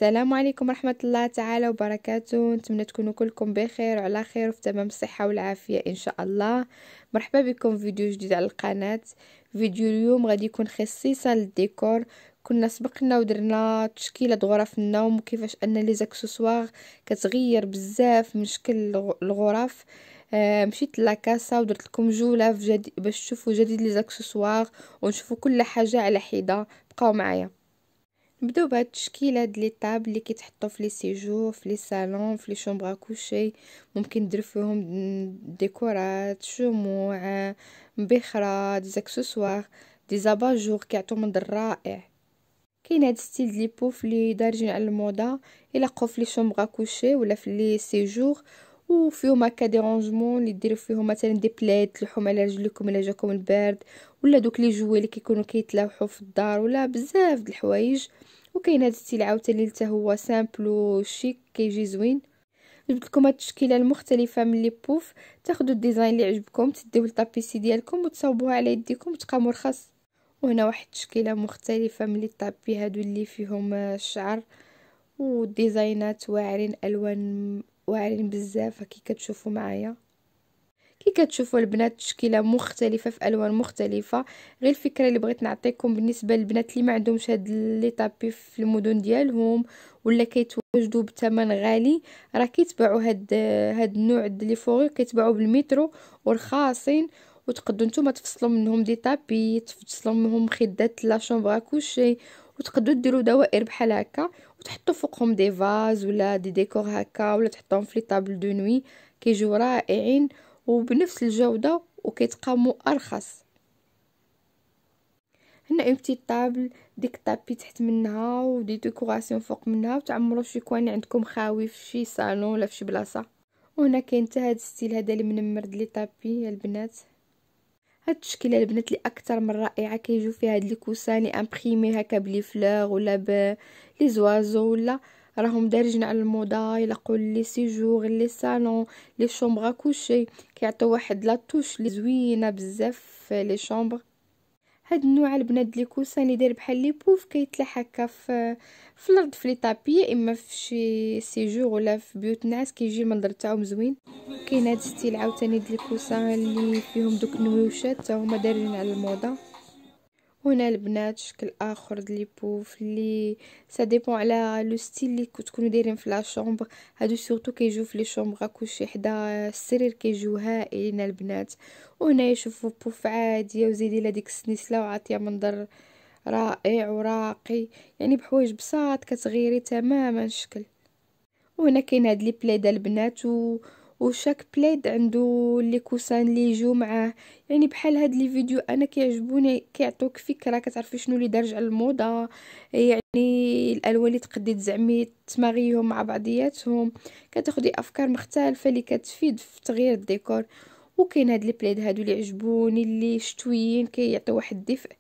السلام عليكم ورحمة الله تعالى وبركاته. نتمنى تكونوا كلكم بخير وعلى خير وفي تمام الصحة والعافية إن شاء الله. مرحبا بكم في فيديو جديد على القناة. فيديو اليوم غادي يكون خصيصا للديكور. كنا سبقنا ودرنا تشكيلة غرف النوم وكيفاش ان لي زاكسسوار كتغير بزاف من شكل الغرف. مشيت لاكاسا ودرت لكم جولة في باش تشوفوا جديد لي زاكسسوار ونشوفوا كل حاجة على حدة. بقاو معايا. نبداو بهاد التشكيله ديال لي طابل اللي كيتحطوا في لي سيجور، في لي صالون، في لي شومبر كوشي. ممكن ندير فيهم ديكورات، شموع، مبخرات، زاكسسوار، دي زاباجور كيعطيو منظر رائع. كاين هاد ستيل ديال بوف اللي دارجين على الموضه، يلقوا في لي شومبر كوشي ولا في لي سيجور، وفيهم هكا دي رونجمون اللي ديروا فيهم مثلا دي بلاد تلوحهم على رجلكم الا جاكم البرد، ولا دوك لي جوي اللي كيكونوا كيتلاوحوا في الدار، ولا بزاف د الحوايج. وكاين هذا الستيل عاوتاني حتى هو سامبل وشيك كيجي زوين. جبت لكم هاد التشكيله المختلفه من لي بوف. تاخذوا الديزاين اللي عجبكم، تديو الطابيسي ديالكم وتصاوبوها على يديكم وتبقى مرخص. وهنا واحد التشكيله مختلفه من لي طابي هادو اللي فيهم الشعر والديزاينات واعرين، الوان واعرين بزاف كي كتشوفوا معايا. كي كتشوفوا البنات تشكيله مختلفه في الوان مختلفه. غير الفكره اللي بغيت نعطيكم بالنسبه للبنات اللي ما عندهمش هاد لي طابي في المدن ديالهم ولا كيتواجدوا بثمن غالي، راه كيتباعوا هاد النوع د لي فوغي كيتباعوا بالمترو والخاصين. وتقدروا نتوما تفصلوا منهم دي طابي، تفصلوا منهم خدات لا شومبر كوشي، وتقدروا ديروا دوائر بحال هكا وتحطوا فوقهم دي فاز ولا دي ديكور هكا، ولا تحطوهم في لي طابل دو نوي. كيجيو رائعين وبنفس الجودة وكيتقاموا ارخص. هنا اون بتيت طابل، ديك طابي تحت منها ودي ديكوراسيون فوق منها، وتعمروا شي كوان عندكم خاوي في شي صالون ولا في شي بلاصه. وهنا كاين حتى هاد الستيل هذا اللي منمر د لي طابي يا البنات. هاد التشكيله البنات اللي اكثر من رائعه، كيجيو فيها هاد لي كوسان لي امبريمي هكا بلي فلور ولا لي زوازو، ولا راهم دارجين على الموضه. يلقوا لي سيجور، لي صالون، لي شومبر كوشي، كيعطيو واحد لا توش لي زوينه بزاف في لي شومبر. هاد النوع البنات لي كوسان اللي داير بحال لي بوف كيتلاح هكا في الارض في لي طابي، يا اما في شي سيجور ولا في بيوت الناس، كيجي المنظر تاعهم زوين. كاين هاد ستيل عاوتاني د لي كوسان اللي فيهم دوك النويوشات تا هما دايرين على الموضه. هنا البنات شكل اخر د لي بوف اللي سا ديبون على لو ستيل اللي تكونوا دايرين في لا شومبر. هادو سورتو كيجيو في لي شومبر كلشي حدا السرير، كيجيو هائلين البنات. وهنا يشوفوا بوف عاديه وزيدي لها ديك السنسله وعاطيه منظر رائع وراقي، يعني بحوايج بساط كتغيري تماما الشكل. وهنا كاين هاد لي بليد البنات وشاك بليد عنده لي كوسان اللي يجيو معاه. يعني بحال هاد لي فيديو انا كيعجبوني، كيعطوك فكره كتعرفي شنو اللي دارج على الموضه. يعني الالوان اللي تقدي تزعمي تماغيهم مع بعضياتهم، كتاخدي افكار مختلفه اللي كتفيد في تغيير الديكور. وكاين هاد لي بليد هادو اللي عجبوني اللي شتويين كيعطيو واحد الدفء.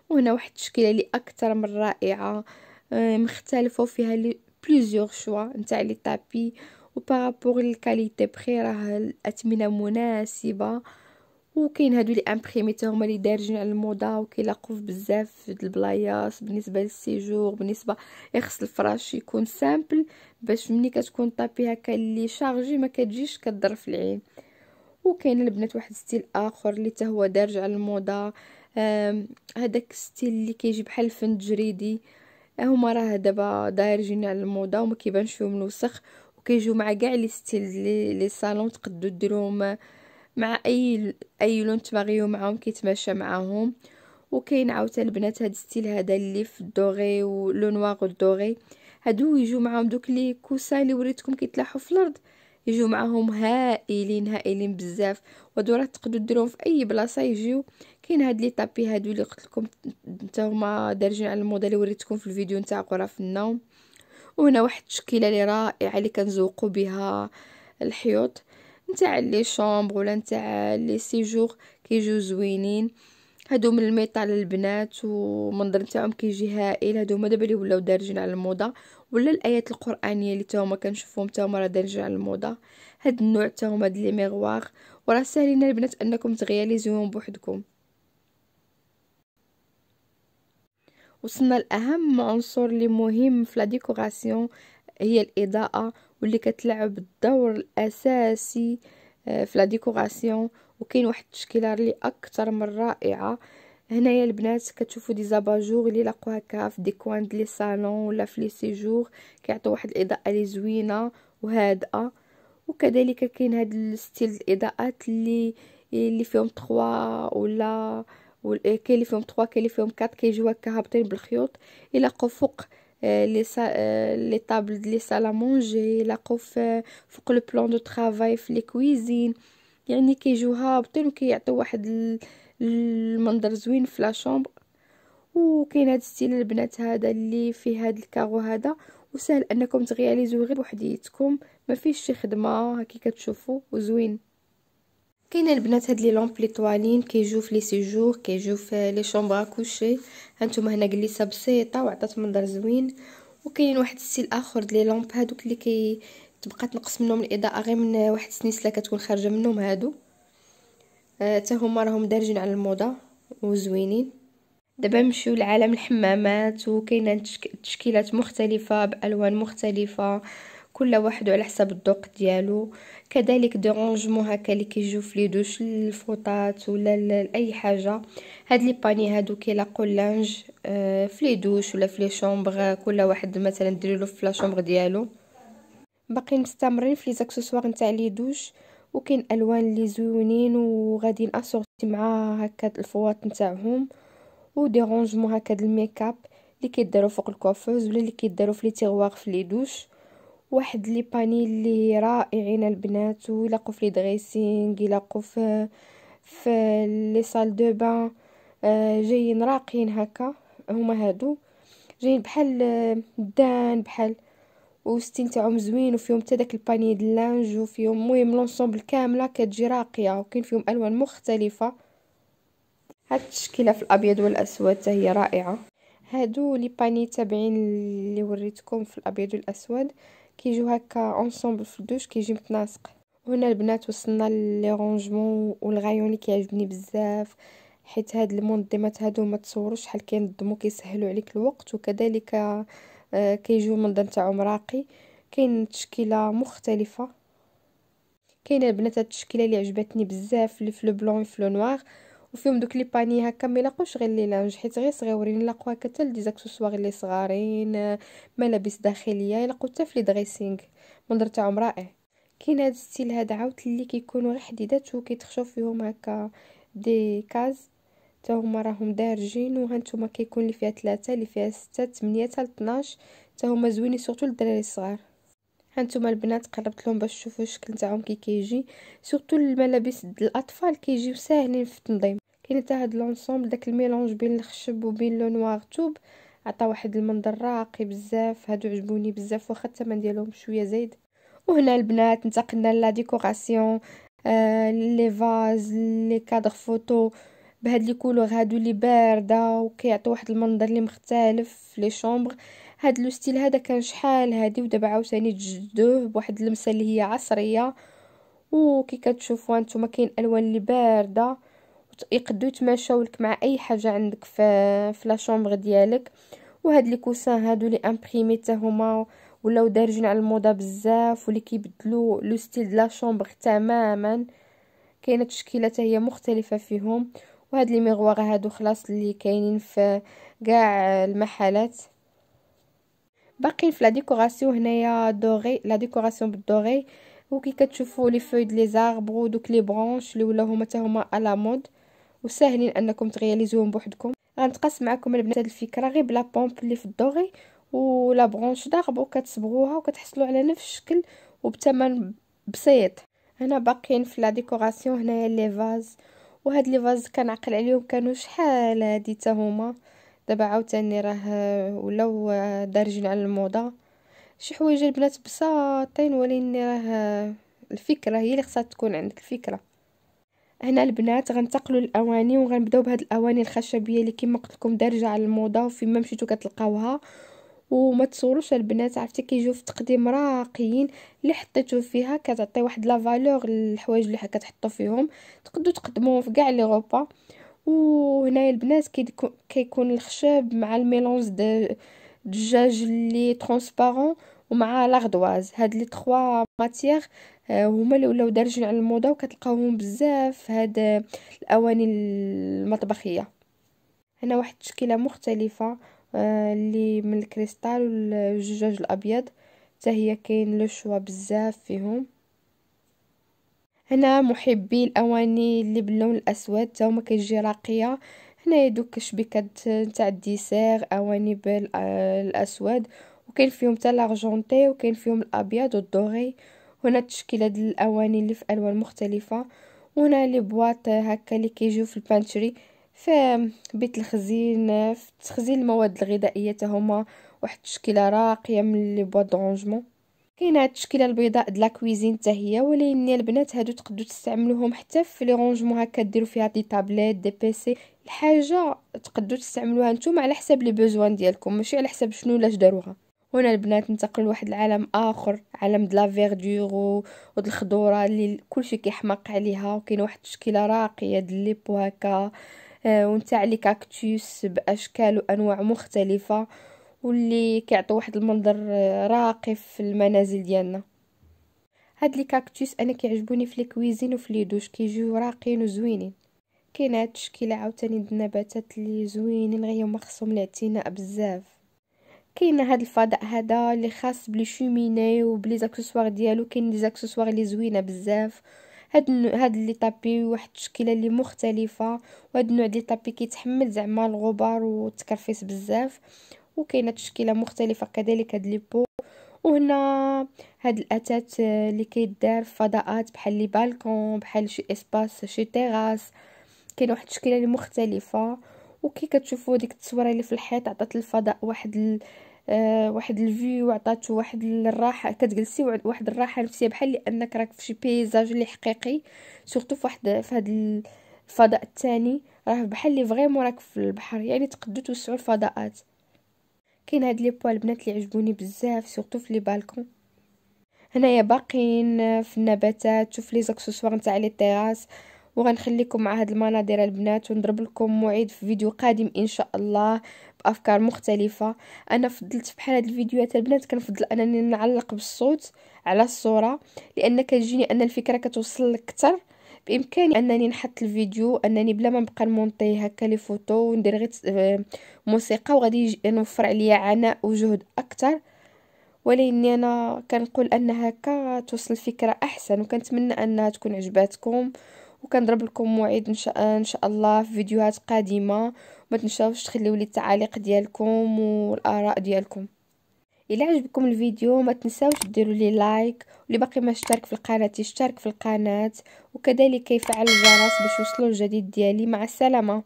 وهنا واحد التشكيله اللي اكثر من رائعه، مختلفه وفيها لي بليزيور شوا نتاع لي طابي. وبارابور الكاليتي بخي راه الاثمنه مناسبه. وكاين هادو لي امبريمي تا هما اللي دارجين على الموضه وكيلاقوا في بزاف د البلايص. بالنسبه للسيجور، بالنسبه يخص الفراش يكون سامبل باش ملي كتكون طابي هكا اللي شارجي ما كتجيش كضر في العين. وكاين البنات واحد ستيل اخر اللي تا هو دارج على الموضه. هذاك ستيل اللي كيجي بحال الفن جريدي، هما راه دابا دارجين على الموضه وما كيبانش فيهم الوسخ، وكيجيو مع كاع لي ستيل لي صالون. تقدروا ديروهم مع اي لون تبغيو معاهم، كيتماشى معاهم. وكاين عاوتاني البنات هاد ستيل هذا اللي في الدوغي ولو نوار والدوغي، هادو يجوا معاهم دوك لي كوسان اللي وريتكم كيتلاحوا في الارض، يجوا معاهم هائلين هائلين بزاف. ودو راه تقدروا ديروهم في اي بلاصه يجيو. كاين هاد لي طابي هادو اللي قلت لكم حتى هما دارجين على الموضه اللي وريتكم في الفيديو نتاع غرف النوم. وهنا واحد التشكيله اللي رائعه اللي كنزوقوا بها الحيوط نتاع لي شومبر ولا نتاع لي سيجور، كيجيو زوينين. هادو من الميطال البنات ومنظر نتاعهم كيجي هائل. هادو هما دابا اللي ولاو دارجين على الموضه، ولا الايات القرانيه اللي تا هما كنشوفوهم تا هما راه دارجين على الموضه. هاد النوع تا هما د لي ميغوار، وراه ساهلين البنات انكم تغياليزيوهم بوحدكم. وصلنا لاهم عنصر اللي مهم في لا ديكوراسيون، هي الاضاءه، واللي كتلعب الدور الاساسي في لا ديكوراسيون. وكاين واحد التشكيله اللي اكثر من رائعه. هنايا البنات كتشوفوا دي زاباجور اللي لاقوا هكا في دي كوان دي لي صالون ولا في لي سيجور، كيعطيو واحد الاضاءه اللي زوينه وهادئه. وكذلك كاين هاد الستيل الاضاءات اللي فيهم 3 ولا كاين اللي فيهم 3 كاين اللي فيهم 4 كيجيو هكا هابطين بالخيوط، يلاقوا فوق لي طابل ديال لي سال مونجي، يلاقوا فوق لو بلان دو طرافاي في لي كويزين. يعني كيجيو هابطين وكيعطيو واحد المنظر زوين في لا شومبر. وكاين هاد ستيل البنات هذا اللي فيه هاد الكاغو هذا، وسهل انكم تغياليزو غير بوحديتكم، ما فيش شي خدمه هكي كتشوفوا وزوين. كاين البنات هاد لي لامب لي طوالين كيجيو في لي سيجور، كيجيو في لي شومبر كوشي. هانتوما هنا قليسه بسيطه وعطات منظر زوين. وكاين واحد ستيل اخر ديال لي لامب هادوك اللي تبقى تنقص منهم الاضاءه غير من واحد السنيسله كتكون خارجه منهم هادو. حتى هما راهم دارجين على الموضه وزوينين. دابا نمشيو لعالم الحمامات، وكاينه تشكيلات مختلفه بالوان مختلفه، كل واحد على حسب الذوق ديالو. كذلك دي رونجمون هكا اللي كيجيو في لي دوش الفوطات ولا اي حاجه. هاد لي باني هادو كيلاقوا اللانج في لي دوش ولا في لي شومبر، كل واحد مثلا ديروا في لا شومبر ديالو. باقي مستمرين في لي زاكسسوار نتاع لي دوش، وكاين الوان اللي زوينين وغاديين اسورتي مع هكا الفواط نتاعهم. ودي رونجمون هكا د الميكاب اللي كيداروا فوق الكوافوز ولا اللي كيداروا في لي تيغوار في لي دوش. واحد لي باني اللي رائعين البنات، ويلاقوا في لي دريسينغ، يلاقوا في لي صال دو بان. جايين راقيين هكا، هما هادو جايين بحال دان بحال، وستيل تاعهم زوين، وفيهم حتى داك الباني د اللانج، وفيهم المهم لونسومبل كامله كتجي راقيه، وكاين فيهم الوان مختلفه. هاد التشكيله في الابيض والاسود حتى هي رائعه. هادو لي باني تابعين اللي وريتكم في الابيض والاسود، كيجيو هكا اونصومبل في الدوش، كيجي متناسق. وهنا البنات وصلنا لي رونجمون والغايون اللي كيعجبني بزاف، حيت هاد المنظمات هادو ما تصوروش شحال كينظموا، كيسهلوا عليك الوقت، وكذلك كيجيو المنظر نتاعهم راقي. كاين تشكيله مختلفه. كاينه البنات هاد التشكيله اللي عجبتني بزاف، اللي في لو بلون في لو نوار، وفيهم دوك لي باني هكا ما يلاقوش غير لي لانج، حيت غير صغيورين، يلاقوا هكا حتى دي زاكسسوار اللي صغارين، ملابس داخليه، يلاقوا حتى في لي دريسينغ، المنظر تاعهم رائع. كاين هاد الستيل هذا عاوت اللي كيكونوا غير حديدات وكيتخشوا فيهم هكا دي كاز، حتى هما راهم دارجين. وهانتوما كيكون اللي فيها 3 اللي فيها 6 8 حتى 12، حتى هما زوينين سورتو للدراري الصغار. هانتوما البنات قربت لهم باش تشوفوا الشكل نتاعهم كي كيجي، سورتو الملابس الاطفال كيجيو ساهلين في التنظيم. كاين حتى هاد لونسومبل داك الميلونج بين الخشب وبين لو نوار توب، عطا واحد المنظر راقي بزاف. هادو عجبوني بزاف، واخا الثمن ديالهم شويه زايد. وهنا البنات انتقلنا لا ديكوراسيون، لي فاز، لي كادر فوتو بهاد لي كولور هادو اللي بارده، وكيعطيو واحد المنظر اللي مختلف في لي شومبر. هاد لو ستيل هذا كان شحال هادي، ودابا عاوتاني تجددوه بواحد اللمسه اللي هي عصريه. وكي كتشوفوا نتوما كاين الوان اللي بارده، يقدو يتماشاو لك مع اي حاجه عندك في لا شومبر ديالك. وهاد لي كوسان هادو لي امبريمي حتى هما ولاو دارجين على الموضه بزاف، واللي كيبدلوا لو ستيل د لا شومبر تماما. كاينه تشكيلات هي مختلفه فيهم. وهاد لي ميغوار هادو خلاص اللي كاينين في كاع المحلات. باقيين في لا ديكوراسيون هنايا دوغي، لا ديكوراسيون بالدوغي. وكي كتشوفوا لي فوي دي لي زاربر ودوك لي برونش اللي ولاو هما حتى هما على مود، وساهلين انكم تغياليزوهم بوحدكم. غنتقاسم معكم البنات هاد الفكره غير بلا بومب اللي في الدوغي ولا برونش دارب، وكتصبغوها وكتحصلوا على نفس الشكل وبثمن بسيط. هنا باقيين في لا ديكوراسيون هنايا لي فاز. وهاد لي فاز كنعقل عليهم كانوا شحال هادي حتى هما، دابا عاوتاني راه ولاو دارجين على الموضه. شي حوايج البنات بساطين، ولكن راه الفكره هي اللي خصها تكون عندك الفكره. هنا البنات غنتقلوا للاواني، وغنبداو بهاد الاواني الخشبيه اللي كما قلت لكم دارجه على الموضه، وفين ما مشيتو كتلقاوها. وما تصوروش البنات، عرفتي كيجيو في التقديم راقيين، اللي حطيتو فيها كتعطي واحد لا فالور للحوايج اللي كتحطوا فيهم. تقدروا تقدموهم في كاع لي غوبا. وهنايا البنات كيكون الخشب مع الميلونج الدجاج اللي ترونسبارون ومع لاغدواز. هاد لي 3 ماتيغ هما اللي ولاو دارجين على الموضه، وكتلقاوهم بزاف هاد الاواني المطبخيه. هنا واحد التشكيله مختلفه اللي من الكريستال والزجاج الابيض، حتى هي كاين لو شوا بزاف فيهم. هنا محبي الاواني اللي باللون الاسود تا هما كيجي راقيه. هنا دوك شبيكات نتاع الديسير، اواني بالاسود، وكاين فيهم حتى لارجونتي، وكاين فيهم الابيض والدوري. هنا التشكيله ديال الاواني اللي في الوان مختلفه. وهنا لي بواط هكا اللي كيجيو في البانتري، في بيت الخزين، في تخزين المواد الغذائيه، تا هما واحد التشكيله راقيه من لي بواط دونجمون. كاينه هاد التشكيله البيضاء د لا كويزين حتى هي، ولكن البنات هادو تقدروا تستعملوهم حتى في لي رونجمون، هكا ديروا فيها دي طابليت دي بيسي، الحاجه تقدروا تستعملوها نتوما على حسب لي بوزوان ديالكم، ماشي على حسب شنو لاش داروها. هنا البنات ننتقلوا لواحد العالم اخر، عالم د لا فيردور ود الخضوره اللي كلشي كيحماق عليها. وكاين واحد التشكيله راقيه د ليبو هكا ونتاع لي كاكتوس باشكال وانواع مختلفه، واللي كيعطيو واحد المنظر راقي في المنازل ديالنا. هاد لي كاكتوس انا كيعجبوني في لي كويزين وفي لي دوش، كيجيو راقيين وزوينين. كاين هاد التشكيله عاوتاني د النباتات اللي زوينين، غير هما خصهم الاعتناء بزاف. كاين هاد الفضاء هذا اللي خاص بلي شوميني وبلي زاكسسوار ديالو، كاين لي زاكسسوار اللي زوينه بزاف. هاد لي طابي واحد التشكيله اللي مختلفه، وهاد النوع ديال طابي كيتحمل زعما الغبار والتكرفيس بزاف. وكاينه تشكيله مختلفه كذلك هاد لي بو. وهنا هاد الاثاث اللي كيدار في فضاءات بحال لي بالكون، بحال شي اسباس شي تيراس. كاين واحد التشكيله اللي مختلفه. وكي كتشوفوا ديك التصويره اللي في الحيط عطات الفضاء واحد الفيو، وعطاتو واحد الراحه، كتجلسي واحد الراحه نفسيه بحال انك راك في شي بيزاج اللي حقيقي، سورتو في هاد الفضاء الثاني، راه بحال اللي فريمون راك في البحر، يعني تقدروا توسعوا الفضاءات. كاين هاد لي بوا البنات اللي عجبوني بزاف سورتو في لي بالكون. هنايا باقيين في النباتات وفي لي زاكسسوار نتاع لي تيراس. وغنخليكم مع هاد المناظر البنات، ونضرب لكم موعد في فيديو قادم ان شاء الله بافكار مختلفه. انا فضلت بحال هاد الفيديوهات البنات كنفضل انني نعلق بالصوت على الصوره، لان كتجيني ان الفكره كتوصل لك اكثر. بامكاني انني نحط الفيديو، انني بلا ما نبقى نمونطي هكا لي فوتو وندير غير موسيقى، وغادي نوفر عليا عناء وجهد اكثر. ولكن انا كنقول ان هكا توصل الفكره احسن، وكنتمنى انها تكون عجباتكم. وكنضرب لكم موعد ان شاء الله في فيديوهات قادمه. ما تنساوش تخليو لي التعاليق ديالكم والاراء ديالكم. الى عجبكم الفيديو ما تنساوش ديروا لي لايك، واللي باقي ما اشترك في القناه يشترك في القناه، وكذلك يفعل الجرس باش يوصلوا الجديد ديالي. مع السلامه.